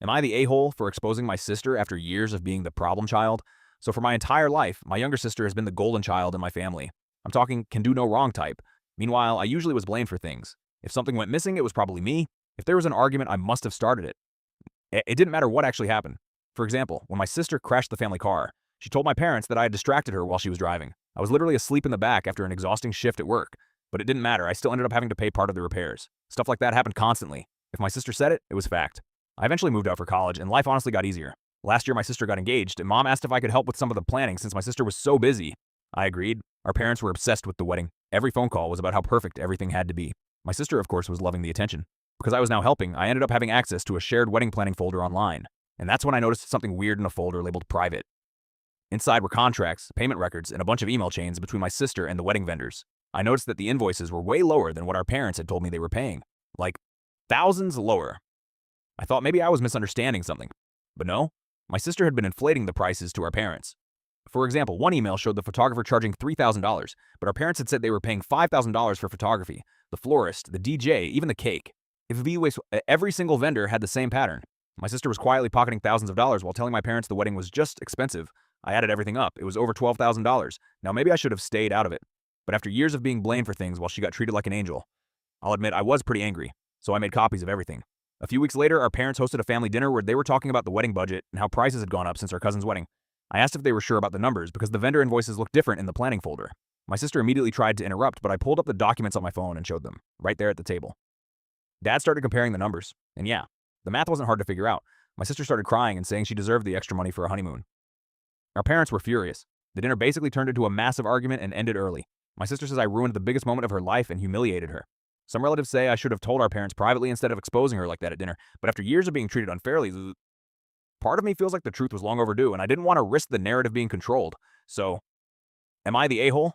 Am I the a-hole for exposing my sister after years of being the problem child? So for my entire life, my younger sister has been the golden child in my family. I'm talking can do no wrong type. Meanwhile, I usually was blamed for things. If something went missing, it was probably me. If there was an argument, I must have started it. It didn't matter what actually happened. For example, when my sister crashed the family car, she told my parents that I had distracted her while she was driving. I was literally asleep in the back after an exhausting shift at work. But it didn't matter, I still ended up having to pay part of the repairs. Stuff like that happened constantly. If my sister said it, it was fact. I eventually moved out for college, and life honestly got easier. Last year, my sister got engaged, and mom asked if I could help with some of the planning since my sister was so busy. I agreed. Our parents were obsessed with the wedding. Every phone call was about how perfect everything had to be. My sister, of course, was loving the attention. Because I was now helping, I ended up having access to a shared wedding planning folder online. And that's when I noticed something weird in a folder labeled private. Inside were contracts, payment records, and a bunch of email chains between my sister and the wedding vendors. I noticed that the invoices were way lower than what our parents had told me they were paying. Like, thousands lower. I thought maybe I was misunderstanding something. But no, my sister had been inflating the prices to our parents. For example, one email showed the photographer charging $3,000, but our parents had said they were paying $5,000 for photography, the florist, the DJ, even the cake. Every single vendor had the same pattern. My sister was quietly pocketing thousands of dollars while telling my parents the wedding was just expensive. I added everything up. It was over $12,000. Now maybe I should have stayed out of it. But after years of being blamed for things while she got treated like an angel, I'll admit I was pretty angry, so I made copies of everything. A few weeks later, our parents hosted a family dinner where they were talking about the wedding budget and how prices had gone up since our cousin's wedding. I asked if they were sure about the numbers because the vendor invoices looked different in the planning folder. My sister immediately tried to interrupt, but I pulled up the documents on my phone and showed them, right there at the table. Dad started comparing the numbers, and yeah, the math wasn't hard to figure out. My sister started crying and saying she deserved the extra money for a honeymoon. Our parents were furious. The dinner basically turned into a massive argument and ended early. My sister says I ruined the biggest moment of her life and humiliated her. Some relatives say I should have told our parents privately instead of exposing her like that at dinner, but after years of being treated unfairly, part of me feels like the truth was long overdue and I didn't want to risk the narrative being controlled. So, am I the a-hole?